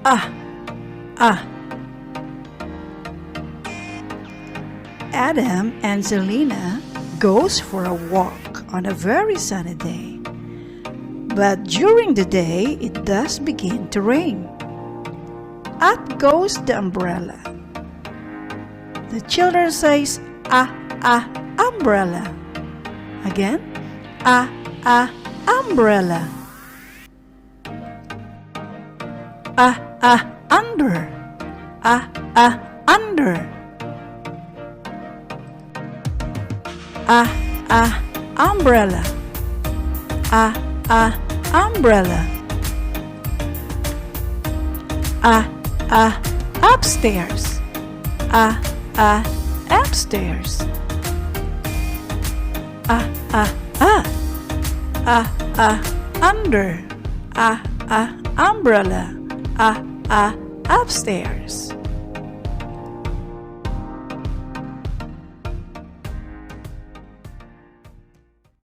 ah, ah. Adam and Zelina goes for a walk on a very sunny day. But during the day, it does begin to rain. Up goes the umbrella. The children says, ah, umbrella. Again, ah, umbrella. Under. Under. Umbrella. Umbrella. Upstairs. Upstairs. Under. Umbrella. Upstairs.